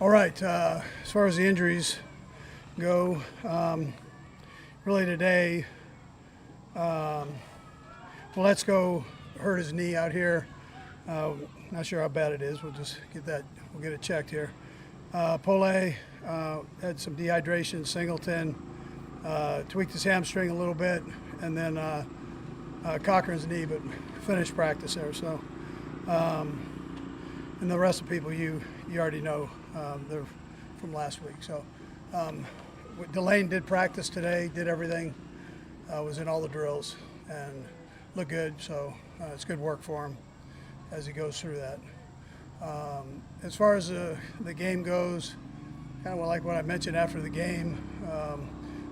All right, as far as the injuries go, really today, let's go hurt his knee out here. Not sure how bad it is. We'll just get that. We'll get it checked here. Pole had some dehydration. Singleton tweaked his hamstring a little bit, and then Cochran's knee, but finished practice there. So, and the rest of the people you already know, they're from last week. So, Delane did practice today, did everything, was in all the drills, and looked good. So it's good work for him as he goes through that. As far as the game goes, kind of like what I mentioned after the game,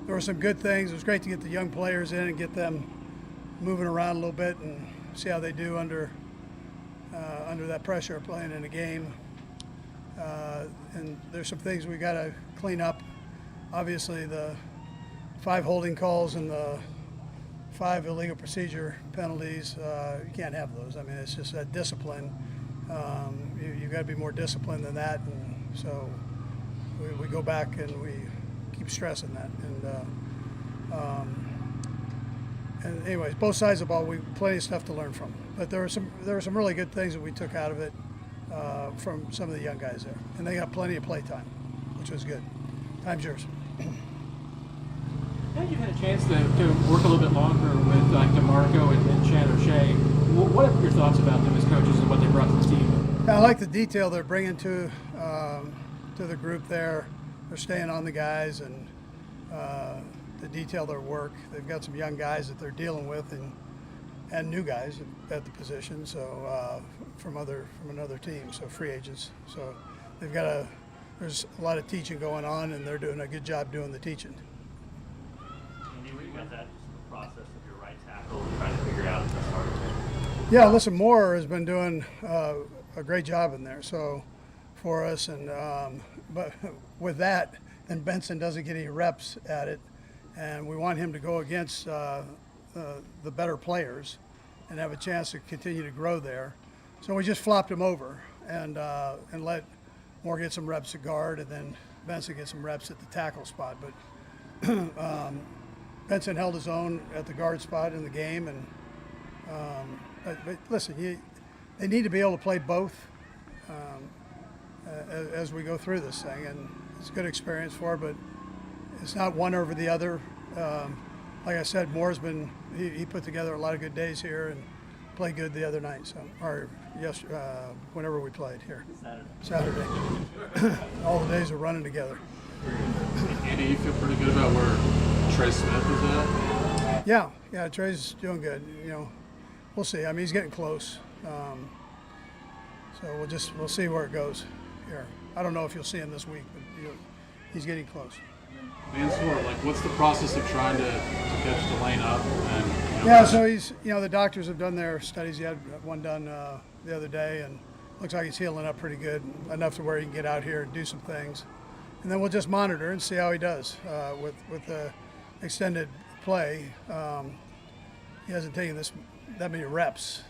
there were some good things. It was great to get the young players in and get them moving around a little bit and see how they do under that pressure of playing in a game. And there's some things we got to clean up. Obviously, the 5 holding calls and the 5 illegal procedure penalties, you can't have those. I mean, it's just that discipline. You've got to be more disciplined than that. And so we go back and we keep stressing that. And anyways, both sides of the ball, we plenty of stuff to learn from. But there were some really good things that we took out of it from some of the young guys there, and they got plenty of play time, which was good. Time's yours. Yeah, you've had a chance to work a little bit longer with DeMarco and Chad O'Shea. What are your thoughts about them as coaches and what they brought to the team? Yeah, I like the detail they're bringing to the group there. They're staying on the guys and to detail their work. They've got some young guys that they're dealing with and new guys at the position. So from another team, so free agents. So they've got there's a lot of teaching going on, and they're doing a good job doing the teaching. Where you got that process of your right tackle and trying to figure out if that's hard? Yeah, listen, Moore has been doing a great job in there. So for us, and but with that, then Benson doesn't get any reps at it, and we want him to go against the better players and have a chance to continue to grow there. So we just flopped him over and let Moore get some reps at guard, and then Benson get some reps at the tackle spot. But Benson held his own at the guard spot in the game, and but listen, they need to be able to play both as we go through this thing, and it's a good experience for it, but it's not one over the other. Like I said, Moore's been he put together a lot of good days here and played good the other night. So, or whenever we played here, Saturday. All the days are running together. Andy, you feel pretty good about where Trey Smith is at? Yeah, Trey's doing good. You know, we'll see. I mean, he's getting close. So we'll see where it goes here. I don't know if you'll see him this week, but he's getting close. What's the process of trying to catch Delane up? Yeah, so he's, the doctors have done their studies. He had one done the other day, and looks like he's healing up pretty good, enough to where he can get out here and do some things. And then we'll just monitor and see how he does with the extended play. He hasn't taken that many reps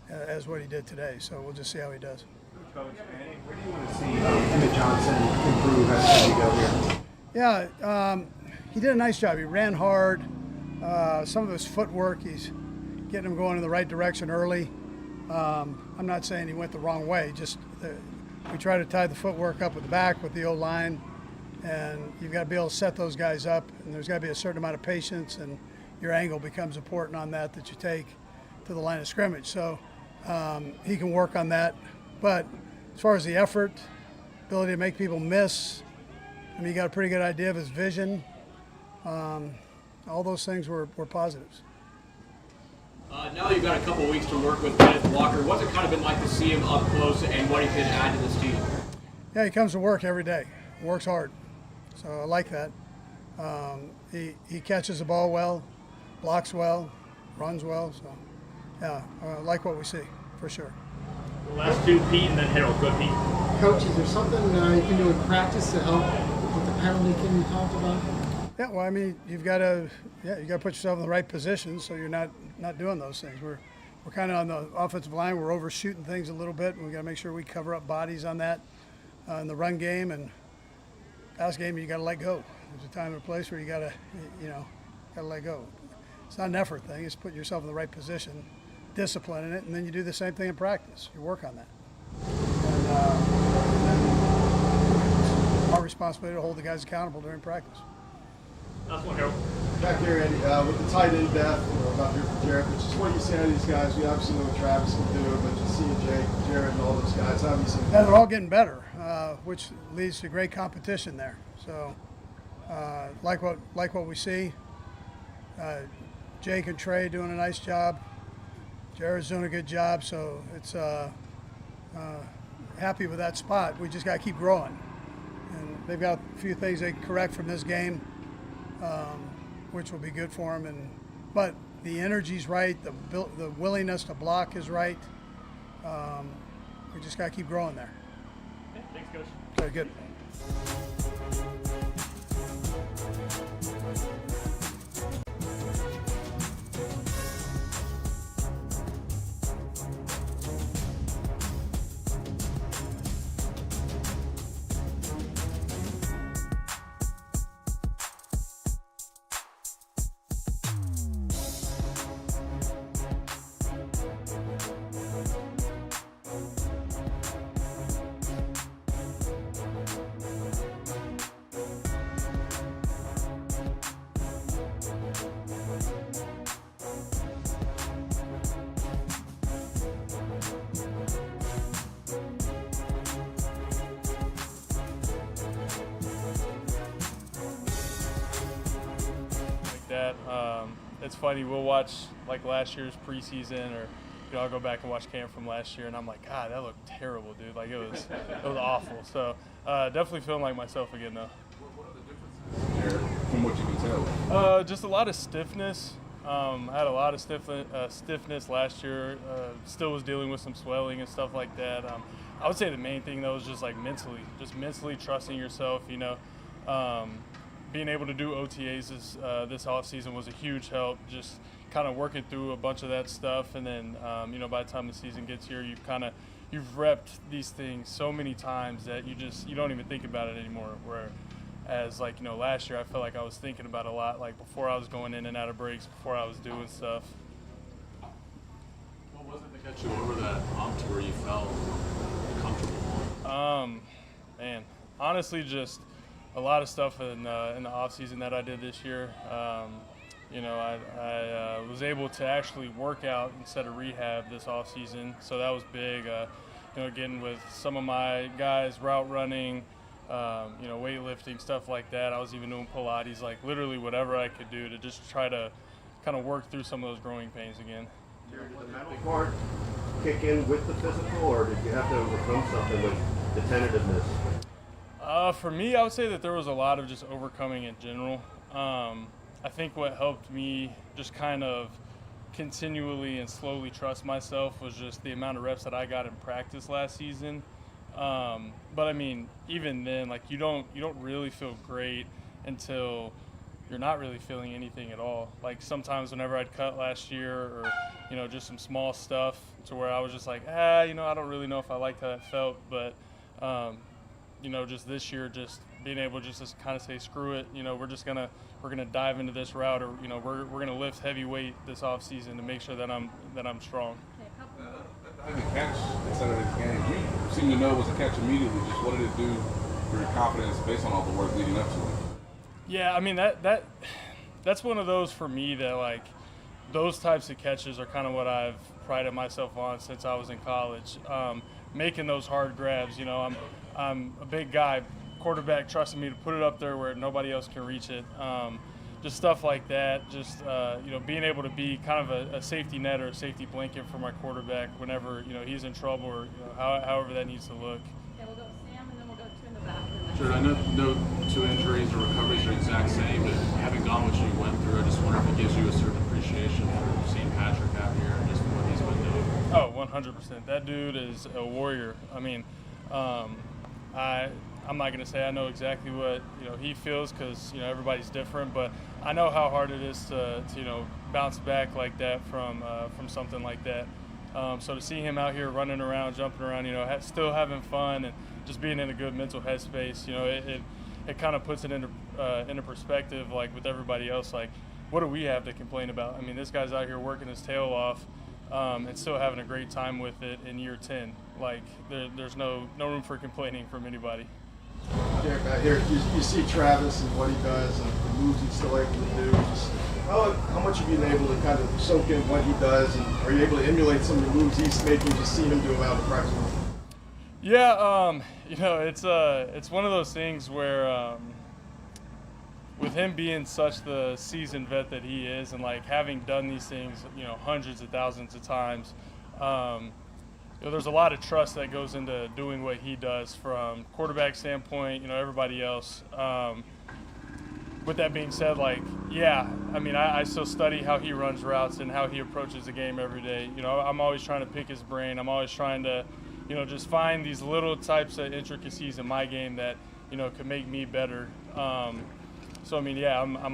as what he did today, so we'll just see how he does. Coach, where do you want to see Emmett Johnson improve as you go here? Yeah, he did a nice job. He ran hard. Some of his footwork, he's getting him going in the right direction early. I'm not saying he went the wrong way. Just we try to tie the footwork up with the back with the O-line, and you've got to be able to set those guys up. And there's got to be a certain amount of patience, and your angle becomes important on that you take to the line of scrimmage. So he can work on that. But as far as the effort, ability to make people miss, I mean, you got a pretty good idea of his vision. All those things were positives. Now that you've got a couple weeks to work with Kenneth Walker, what's it kind of been like to see him up close and what he can add to this team? Yeah, he comes to work every day, works hard. So I like that. He catches the ball well, blocks well, runs well. So, yeah, I like what we see, for sure. The last two, Pete and then Harold. Good, Pete. Coach, is there something you can do in practice to help with the penalty thing you talked about? Yeah, well, I mean, you got to put yourself in the right position so you're not doing those things. We're kind of on the offensive line. We're overshooting things a little bit, and we got to make sure we cover up bodies on that. in the run game, and pass game you got to let go. There's a time and a place where you got to, got to let go. It's not an effort thing. It's putting yourself in the right position, discipline in it, and then you do the same thing in practice. You work on that. And then our responsibility to hold the guys accountable during practice. That's one, Harold. Back here, Andy, with the tight end depth, about here for Jared, but just what you see out of these guys. We obviously know what Travis can do, but just seeing Jake, Jared, and all those guys, how have you seen Yeah, they're all getting better, which leads to great competition there. So, like what we see. Jake and Trey doing a nice job. Jared's doing a good job. So it's happy with that spot. We just got to keep growing, and they've got a few things they can correct from this game, which will be good for them. But the energy's right. The willingness to block is right. We just got to keep growing there. Okay, thanks, Coach. Very good. That it's funny, we'll watch like last year's preseason, or I'll go back and watch camp from last year and I'm like, God, that looked terrible, dude. Like it was awful. So definitely feeling like myself again though. What are the differences there from what you can tell? Just a lot of stiffness. I had a lot of stiffness last year. Still was dealing with some swelling and stuff like that. I would say the main thing though is just like mentally trusting yourself. Being able to do OTAs this off season was a huge help. Just kind of working through a bunch of that stuff, and then by the time the season gets here, you've repped these things so many times that you don't even think about it anymore. Whereas last year, I felt like I was thinking about it a lot, like before I was going in and out of breaks, before I was doing stuff. What was it that got you over that hump to where you felt comfortable? Man, honestly, just a lot of stuff in the off season that I did this year. I was able to actually work out instead of rehab this off season, so that was big. Getting with some of my guys, route running, weightlifting, stuff like that. I was even doing Pilates, like literally whatever I could do to just try to kind of work through some of those growing pains again. Did the mental part kick in with the physical, or did you have to overcome something with the tentativeness? For me, I would say that there was a lot of just overcoming in general. I think what helped me just kind of continually and slowly trust myself was just the amount of reps that I got in practice last season. But I mean, even then, like you don't really feel great until you're not really feeling anything at all. Like sometimes whenever I'd cut last year, or just some small stuff to where I was just like, I don't really know if I liked how that felt, but just this year, just being able just to kind of say, screw it, we're gonna dive into this route, or we're gonna lift heavy weight this off season to make sure that I'm strong. The catch at Saturday's game, you seem to know it was a catch immediately. Just what did it do for your confidence based on all the work leading up to it? Yeah, I mean that's one of those for me that like those types of catches are kind of what I've prided myself on since I was in college. Making those hard grabs, I'm a big guy, quarterback trusting me to put it up there where nobody else can reach it. Just stuff like that, just being able to be kind of a safety net or a safety blanket for my quarterback whenever he's in trouble, or however that needs to look. Okay, we'll go Sam, and then we'll go two in the back. Sure, I know no two injuries or recoveries are the exact same, but having gone what you went through, I just wonder if it gives you a certain appreciation for seeing Patrick out here and just what he's been doing. Oh, 100%. That dude is a warrior. I mean, I'm not going to say I know exactly what he feels, because everybody's different, but I know how hard it is to bounce back like that from something like that. So to see him out here running around, jumping around, still having fun and just being in a good mental headspace, it kind of puts it into perspective, like with everybody else, like what do we have to complain about? I mean, this guy's out here working his tail off and still having a great time with it in year 10. Like there's no room for complaining from anybody. Derek, back here, you see Travis and what he does and the moves he's still able to do. Just how much have you been able to kind of soak in what he does, and are you able to emulate some of the moves he's making, just seeing him do them out of the practice room? Yeah, it's one of those things where with him being such the seasoned vet that he is, and like having done these things, hundreds of thousands of times, there's a lot of trust that goes into doing what he does from quarterback standpoint, everybody else. With that being said, I still study how he runs routes and how he approaches the game every day. I'm always trying to pick his brain. I'm always trying to, just find these little types of intricacies in my game that, could make me better. I'm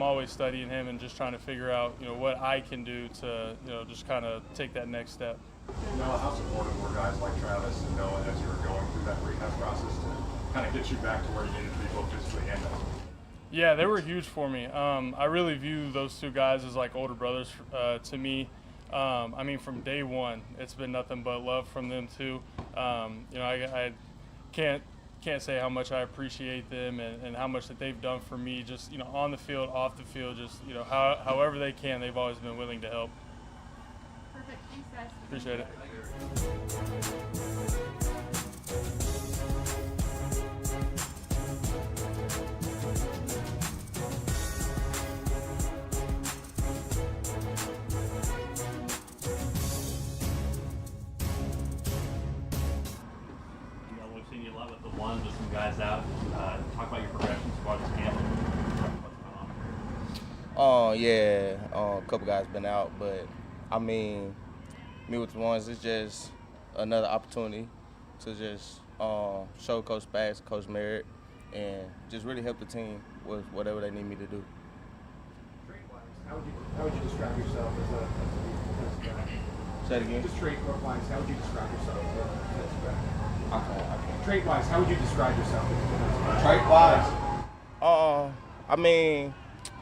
always studying him and just trying to figure out, what I can do to, just kind of take that next step. Noah, how supportive were guys like Travis and Noah as you were going through that rehab process to kind of get you back to where you needed to be both physically and mentally? Yeah, they were huge for me. I really view those two guys as like older brothers to me. From day one, it's been nothing but love from them too. I can't say how much I appreciate them and how much that they've done for me, just on the field, off the field, just however they can, they've always been willing to help. Perfect. Thanks, guys. Appreciate it. We've seen you a lot with the one, just some guys out. Talk about your progression as far as camp. A couple guys been out, but me with the ones, it's just another opportunity to just show Coach Spags, Coach Merritt, and just really help the team with whatever they need me to do. Trait-wise, how would you describe yourself as a defensive back? Say it again. Just trait-wise, how would you describe yourself as a defensive back? I can't. Trait-wise, how would you describe yourself as a defensive back? Trait-wise?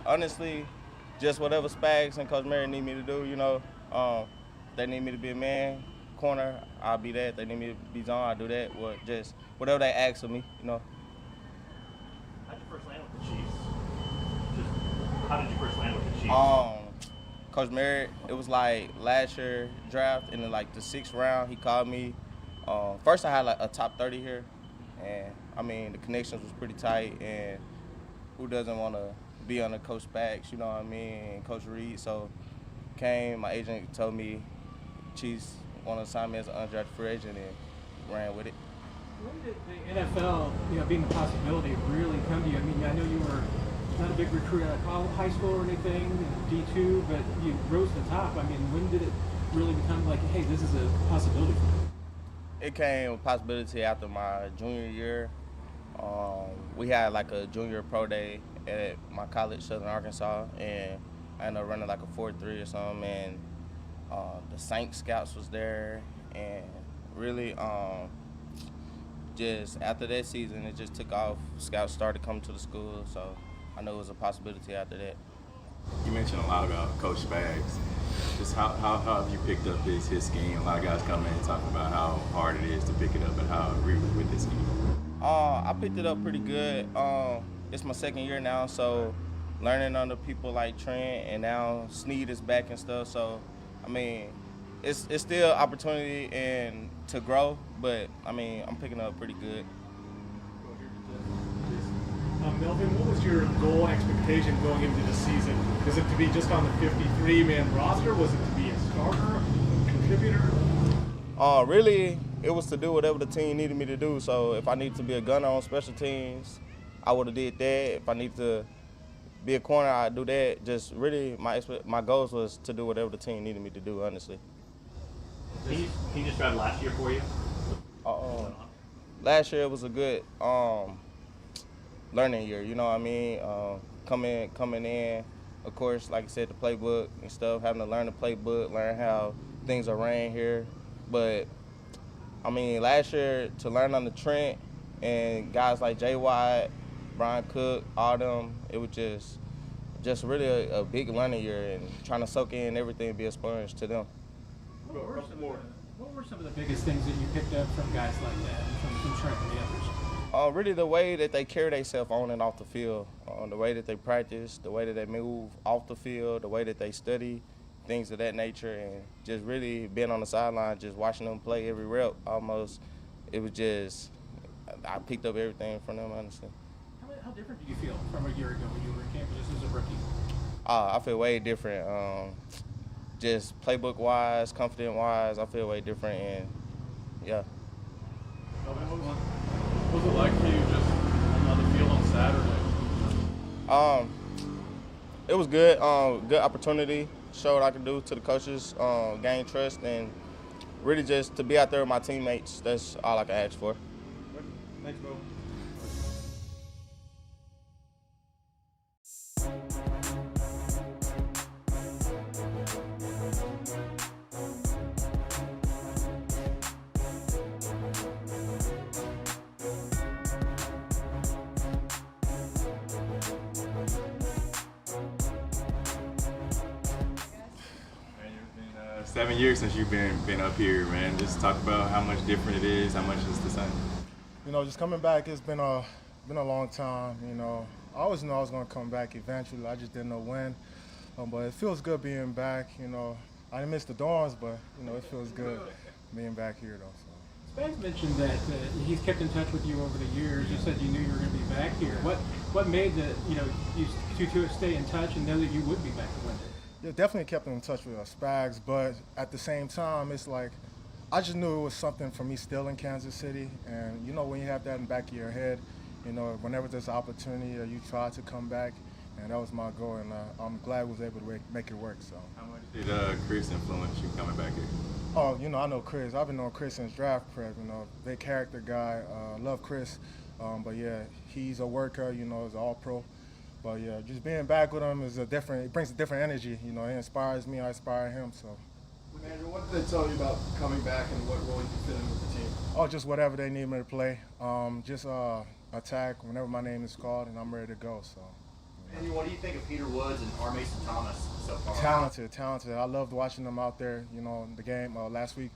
Honestly, just whatever Spags and Coach Merritt need me to do, they need me to be a man, corner, I'll be that. They need me to be zone, I'll do that. Just whatever they ask of me, How'd you first land with the Chiefs? How did you first land with the Chiefs? Coach Merritt, it was like last year draft, and then like the 6th round, he called me. First I had like a top 30 here, and the connections was pretty tight, and who doesn't want to be under Coach Spags, and Coach Reid. So my agent told me Chiefs want to sign me as an undrafted free agent, and ran with it. When did the NFL, being a possibility, really come to you? I know you were not a big recruit out of high school or anything, D2, but you rose to the top. When did it really become like, hey, this is a possibility for me? It came a possibility after my junior year. We had like a junior pro day at my college, Southern Arkansas, and I ended up running like a 4.3 or something, and the Saints scouts was there, and really just after that season, it just took off. Scouts started coming to the school, so I knew it was a possibility after that. You mentioned a lot about Coach Spags. Just how have you picked up his scheme? A lot of guys come in and talk about how hard it is to pick it up, and how agree with this scheme. I picked it up pretty good. It's my 2nd year now, so learning under people like Trent, and now Snead is back and stuff. So, it's still opportunity and to grow, but I'm picking up pretty good. Melvin, what was your goal expectation going into the season? Was it to be just on the 53-man roster? Was it to be a starter, contributor? Really, it was to do whatever the team needed me to do. So if I needed to be a gunner on special teams, I would have did that. If I need to be a corner, I'd do that. Just really, my goals was to do whatever the team needed me to do, honestly. He just started last year for you? Last year it was a good learning year, coming in, of course, like I said, the playbook and stuff, having to learn the playbook, learn how things are ran here, But I mean, last year to learn under Trent and guys like Jay Watt, Brian Cook, all them, it was just really a big learning year and trying to soak in everything and be a sponge to them. What were some of the biggest things that you picked up from guys like that, from Trent and the others? Really the way that they carry themselves on and off the field, the way that they practice, the way that they move off the field, the way that they study, things of that nature, and just really being on the sideline, just watching them play every rep almost, it was just, I picked up everything from them, honestly. How different do you feel from a year ago when you were in camp just as a rookie? I feel way different. Just playbook-wise, confident-wise, I feel way different, and yeah. What was it like for you just on the field on Saturday? It was good. Good opportunity. Show what I could do to the coaches, gain trust, and really just to be out there with my teammates. That's all I can ask for. Thanks, Bo. Man, it's been 7 years since you've been up here, man. Just talk about how much different it is, how much it's the same. You know, just coming back, it's been a long time. You know, I always knew I was going to come back eventually. I just didn't know when. But it feels good being back. You know, I didn't miss the dorms, but you know, it feels good being back here, though. So. Spags mentioned that he's kept in touch with you over the years. You said you knew you were going to be back here. What made you two stay in touch and know that you would be back one day? Yeah, definitely kept in touch with Spags, but at the same time, it's like I just knew it was something for me still in Kansas City. And you know, when you have that in the back of your head, you know, whenever there's an opportunity, you try to come back, and that was my goal. And I'm glad I was able to make it work. So. How much did Chris influence you coming back here? Oh, you know, I know Chris. I've been knowing Chris since draft prep. You know, big character guy. Love Chris. But yeah, he's a worker. You know, he's an all-pro. But yeah, just being back with him is it brings a different energy. You know, he inspires me. I inspire him. So. Emmanuel, what did they tell you about coming back and what role you could fit in with the team? Oh, just whatever they need me to play. Just attack whenever my name is called, and I'm ready to go. So. And what do you think of Peter Woods and R. Mason Thomas so far? Talented. I loved watching them out there, you know, in the game last week.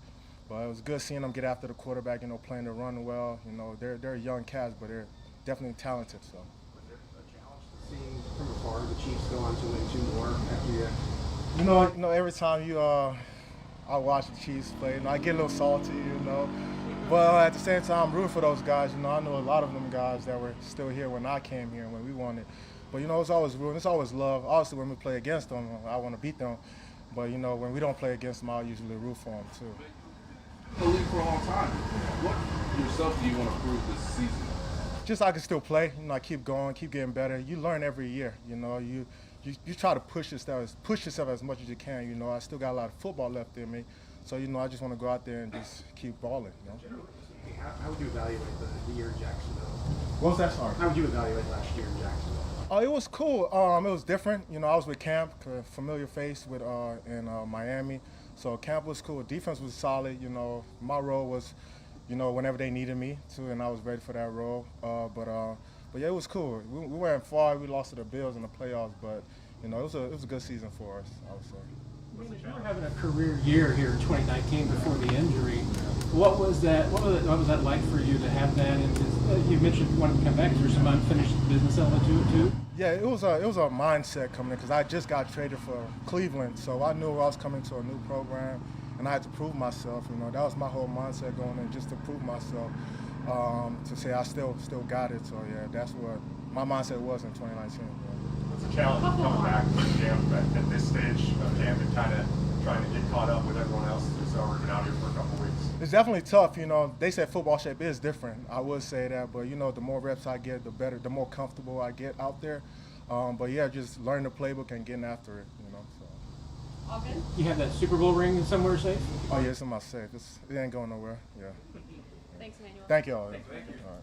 But it was good seeing them get after the quarterback, you know, playing the run well. You know, they're young cats, but they're definitely talented. So. Was it a challenge to see from afar the Chiefs go on to win 2 more after you? You know, every time I watch the Chiefs play, you know, I get a little salty, you know. But at the same time, I'm rooting for those guys. You know, I know a lot of them guys that were still here when I came here and when we won it. But, you know, it's always rooting. It's always love. Obviously, when we play against them, I want to beat them. But, you know, when we don't play against them, I'll usually root for them, too. You've been in the league for a long time. What yourself do you want to prove this season? Just I can still play. You know, I keep going, keep getting better. You learn every year, you know. You try to push yourself as much as you can, you know. I still got a lot of football left in me. So, you know, I just want to go out there and just keep balling, you know. How would you evaluate the year in Jacksonville? What was that, sorry? How would you evaluate last year in Jacksonville? Oh, it was cool. It was different. You know, I was with Camp, a familiar face in Miami. So Camp was cool. Defense was solid. You know, my role was, you know, whenever they needed me to, and I was ready for that role. But yeah, it was cool. We went far. We lost to the Bills in the playoffs, but you know, it was a good season for us, I would say. You were having a career year here in 2019 before the injury. What was that like for you to have that? And you mentioned wanting to come back. Is there some unfinished business element to it too? Yeah, it was a mindset coming in because I just got traded for Cleveland, so I knew I was coming to a new program, and I had to prove myself. You know, that was my whole mindset going in, just to prove myself, to say I still got it. So yeah, that's what my mindset was in 2019. It's a challenge coming back to camp at this stage of camp and kind of trying to get caught up with everyone else who's already been out here for a couple of weeks. It's definitely tough. You know, they said football shape is different. I would say that, but you know, the more reps I get, the better, the more comfortable I get out there. But yeah, just learning the playbook and getting after it. You know. So. All good? You have that Super Bowl ring somewhere safe? Oh yeah, it's in my safe. It ain't going nowhere. Yeah. Thanks, Emmanuel. Thank you all. Thank you. All right.